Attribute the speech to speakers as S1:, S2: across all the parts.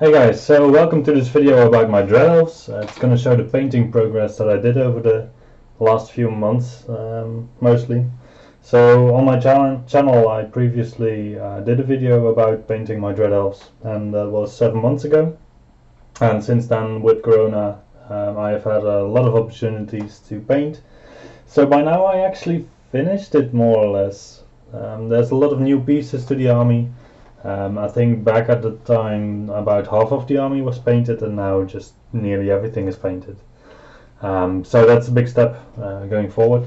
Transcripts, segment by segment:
S1: Hey guys, so welcome to this video about my Dread Elves. It's going to show the painting progress that I did over the last few months, mostly. So on my channel I previously did a video about painting my Dread Elves, and that was 7 months ago. And since then, with Corona, I have had a lot of opportunities to paint. So by now I actually finished it more or less. There's a lot of new pieces to the army. I think back at the time about half of the army was painted, and now just nearly everything is painted. So that's a big step going forward.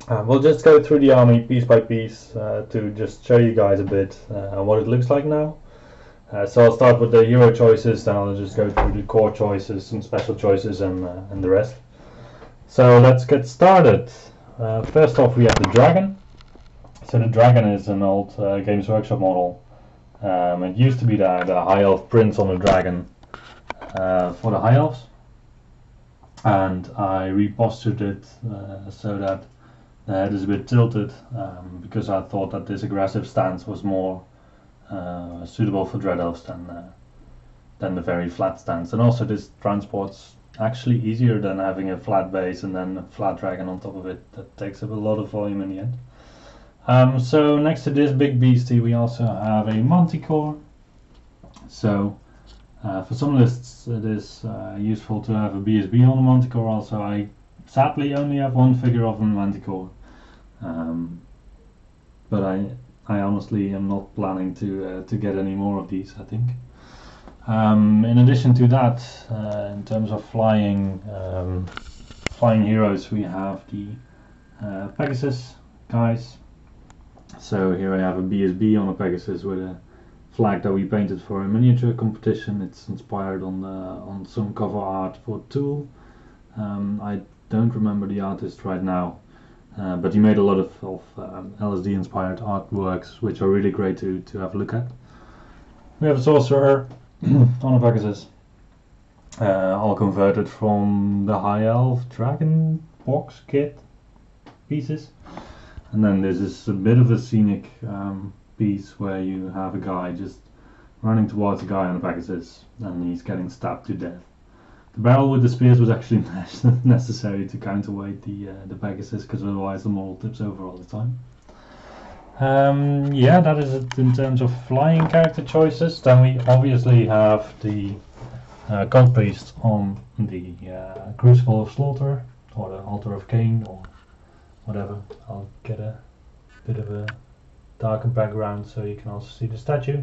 S1: We'll just go through the army piece by piece to just show you guys a bit what it looks like now. So I'll start with the hero choices, then I'll just go through the core choices, some special choices, and the rest. So let's get started. First off, we have the dragon. So the dragon is an old Games Workshop model. It used to be the High Elf prince on the dragon for the High Elves, and I repostured it so that the head is a bit tilted, because I thought that this aggressive stance was more suitable for Dread Elves than the very flat stance. And also this transport's actually easier than having a flat base and then a flat dragon on top of it. That takes up a lot of volume in the end. So next to this big beastie we also have a manticore. So for some lists it is useful to have a BSB on a manticore. Also, I sadly only have one figure of a manticore, but I honestly am not planning to get any more of these, I think. In addition to that, in terms of flying heroes, we have the Pegasus guys. So here I have a BSB on a Pegasus with a flag that we painted for a miniature competition. It's inspired on some cover art for Tool. I don't remember the artist right now, but he made a lot of LSD inspired artworks, which are really great to have a look at. We have a sorcerer on a Pegasus, all converted from the High Elf Dragon box kit pieces. And then this is a bit of a scenic piece where you have a guy just running towards a guy on a Pegasus, and he's getting stabbed to death. The barrel with the spears was actually necessary to counterweight the Pegasus, because otherwise the model tips over all the time. Yeah, that is it in terms of flying character choices. Then we obviously have the Cult Priest on the Crucible of Slaughter, or the Altar of Cain, or whatever. I'll get a bit of a darker background so you can also see the statue.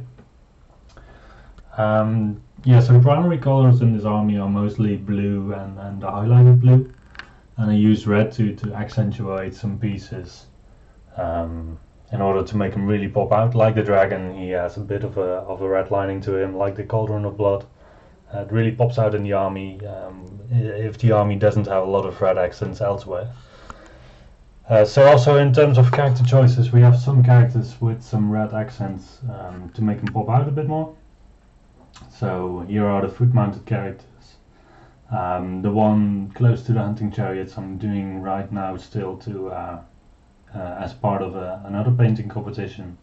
S1: Yeah, so the primary colors in this army are mostly blue and the highlighted blue, and I use red to accentuate some pieces in order to make them really pop out. Like the dragon, he has a bit of a red lining to him, like the Cauldron of Blood. It really pops out in the army if the army doesn't have a lot of red accents elsewhere. So also in terms of character choices, we have some characters with some red accents to make them pop out a bit more. So here are the foot-mounted characters. The one close to the hunting chariots I'm doing right now still to as part of another painting competition.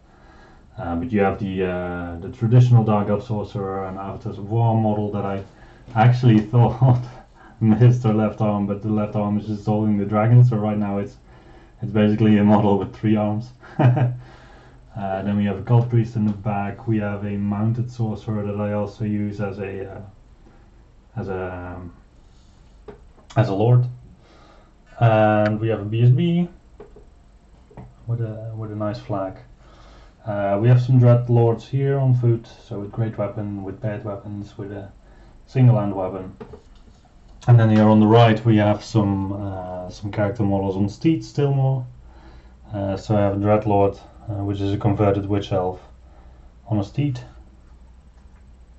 S1: But you have the traditional Dark Elf Sorcerer and Avatars of War model that I actually thought missed her left arm, but the left arm is just holding the dragon, so right now it's basically a model with 3 arms. Then we have a Cult Priest in the back. We have a mounted sorcerer that I also use as a lord, and we have a BSB with a nice flag. We have some Dread Lords here on foot, so with great weapon, with paired weapons, with a single hand weapon. And then here on the right we have some character models on steeds still more. So I have a Dreadlord, which is a converted witch elf on a steed,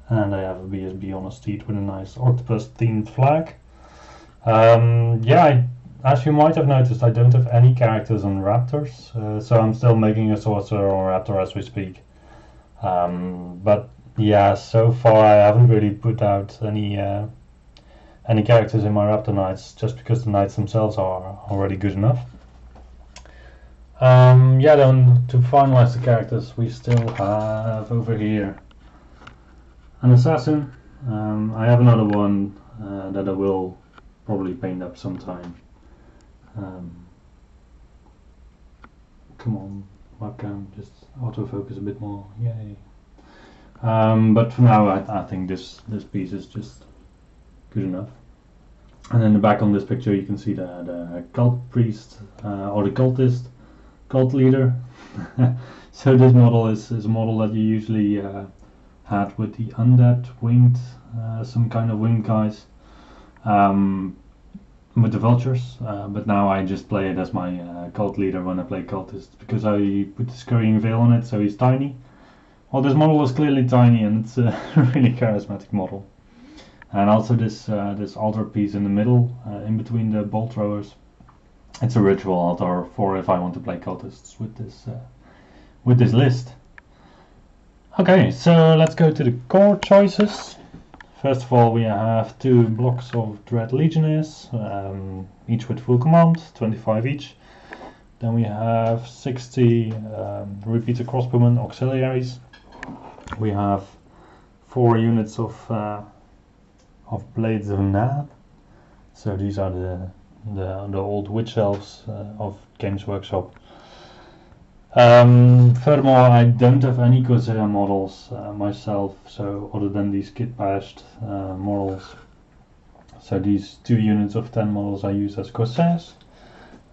S1: and I have a BSB on a steed with a nice octopus themed flag. Yeah, as you might have noticed, I don't have any characters on raptors, so I'm still making a sorcerer on a raptor as we speak. But yeah, so far I haven't really put out any characters in my Raptor Knights, just because the Knights themselves are already good enough. Yeah, then to finalize the characters, we still have over here an assassin. I have another one that I will probably paint up sometime. Come on, webcam, just autofocus a bit more, yay. But for now I think this piece is just good enough. And in the back on this picture you can see the cult priest or the cultist, cult leader. So this model is a model that you usually had with the undead winged, some kind of winged guys, with the vultures, but now I just play it as my cult leader when I play cultist, because I put the scurrying veil on it, so he's tiny. Well, this model is clearly tiny, and it's a really charismatic model. And also this altar piece in the middle, in between the bolt throwers. It's a ritual altar for if I want to play cultists with this list. Okay, so let's go to the core choices. First of all, we have 2 blocks of Dread Legionnaires, each with full command, 25 each. Then we have 60 repeater crossbowmen auxiliaries. We have 4 units of Blades of Nab. So these are the old witch elves of Games Workshop. Furthermore, I don't have any Corsair models myself, so other than these kit bashed models. So these 2 units of 10 models I use as Corsairs.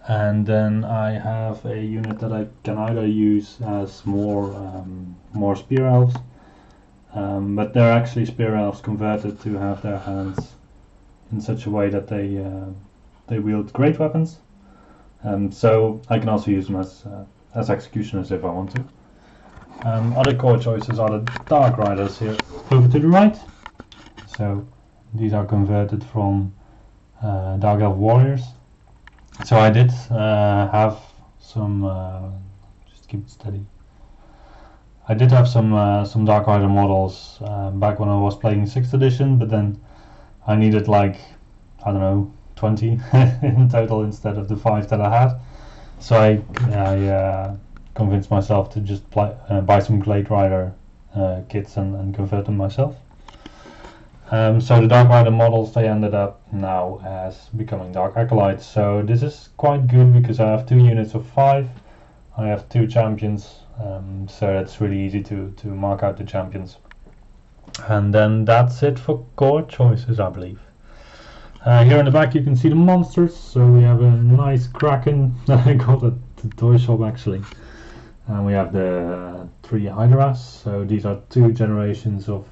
S1: And then I have a unit that I can either use as more spear elves, but they're actually spear elves converted to have their hands in such a way that they wield great weapons. So I can also use them as executioners if I want to. Other core choices are the Dark Riders here over to the right. So these are converted from Dark Elf Warriors. So I did have some, just keep it steady. I did have some Dark Rider models back when I was playing 6th edition, but then I needed like, I don't know, 20 in total instead of the 5 that I had. So I convinced myself to just buy some Glade Rider kits and convert them myself. So the Dark Rider models, they ended up now as becoming Dark Acolytes. So this is quite good because I have 2 units of 5. I have 2 champions, so it's really easy to mark out the champions. And then that's it for core choices, I believe. Here in the back you can see the monsters. So we have a nice Kraken that I got at the toy shop actually. And we have the 3 Hydras. So these are 2 generations of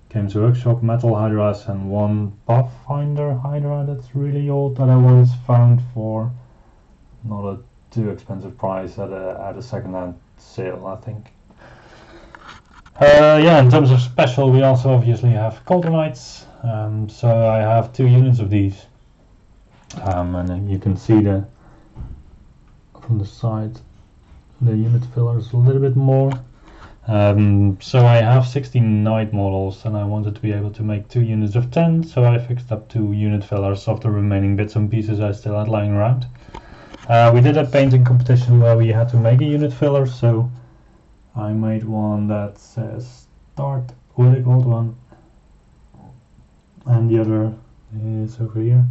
S1: Games Workshop Metal Hydras and 1 Pathfinder Hydra that's really old that I once found for not a too expensive price at a second-hand sale, I think. Yeah, in terms of special, we also obviously have Cultonites. So I have 2 units of these, and then you can see from the side the unit fillers a little bit more. So I have 16 knight models, and I wanted to be able to make 2 units of 10, so I fixed up 2 unit fillers of the remaining bits and pieces I still had lying around. We did a painting competition where we had to make a unit filler, so I made one that says start with a gold one, and the other is over here,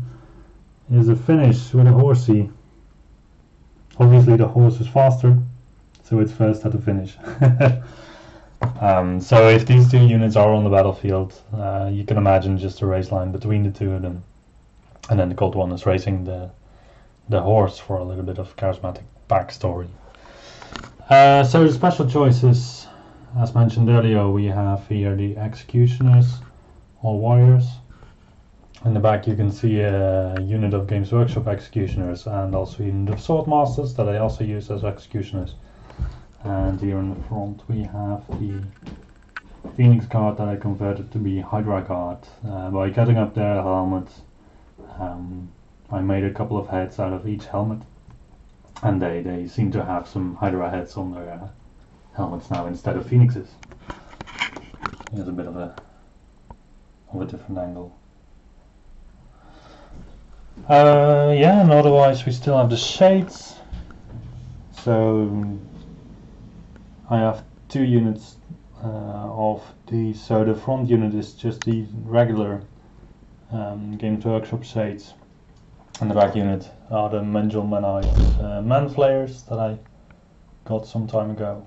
S1: is a finish with a horsey. Obviously the horse is faster, so it's first at the finish. So if these 2 units are on the battlefield, you can imagine just a race line between the 2 of them, and then the gold one is racing the horse for a little bit of charismatic backstory. So the special choices, as mentioned earlier, we have here the executioners or warriors. In the back you can see a unit of Games Workshop executioners and also a unit of swordmasters that I also use as executioners. And here in the front we have the Phoenix Guard that I converted to be Hydra Guard. By cutting up their helmets, I made a couple of heads out of each helmet, and they seem to have some Hydra heads on their helmets now instead of phoenixes. Here's a bit of a different angle. Yeah, and otherwise we still have the shades. So I have 2 units of these. So the front unit is just the regular Games Workshop shades, and the back unit are the Mengel Manite Man Flayers that I got some time ago.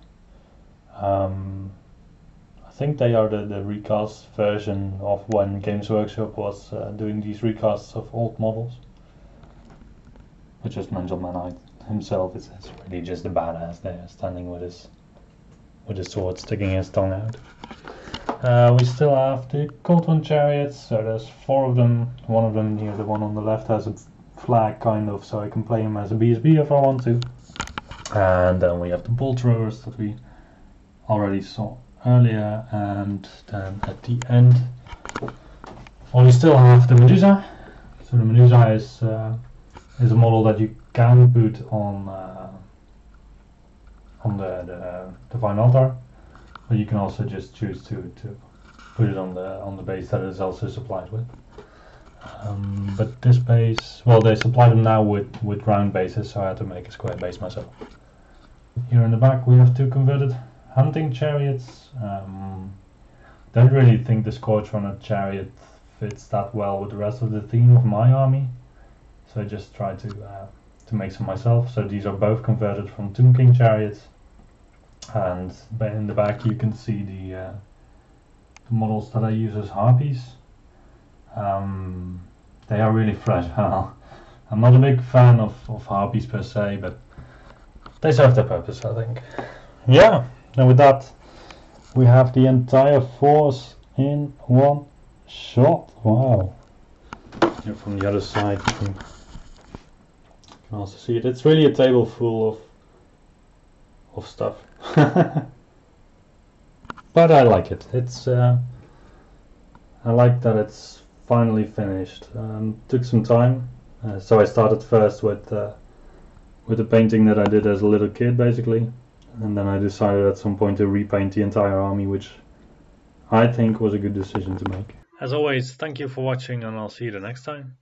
S1: I think they are the recast version of when Games Workshop was doing these recasts of old models. But just Mengel Manite himself is really just a badass there, standing with his sword sticking his tongue out. We still have the Cold One chariots, so there's 4 of them. One of them here, the one on the left, has a flag kind of, so I can play him as a BSB if I want to. And then we have the bolt throwers that we already saw earlier, and then at the end, well, we still have the Medusa. So the Medusa is a model that you can put on the Divine Altar, but you can also just choose to put it on the base that it is also supplied with. But this base, well, they supply them now with round bases, so I had to make a square base myself. Here in the back we have 2 converted hunting chariots. Don't really think the Scorch Runner chariot fits that well with the rest of the theme of my army, so I just tried to make some myself. So these are both converted from Tomb King chariots, and in the back you can see the models that I use as harpies. They are really fragile. I'm not a big fan of harpies per se, but they serve their purpose, I think. Yeah, and with that we have the entire force in one shot. Wow. Here from the other side you can also see it. It's really a table full of stuff. But I like it. It's I like that it's finally finished. Took some time, so I started first with the painting that I did as a little kid, basically, and then I decided at some point to repaint the entire army, which I think was a good decision to make. As always, thank you for watching, and I'll see you the next time.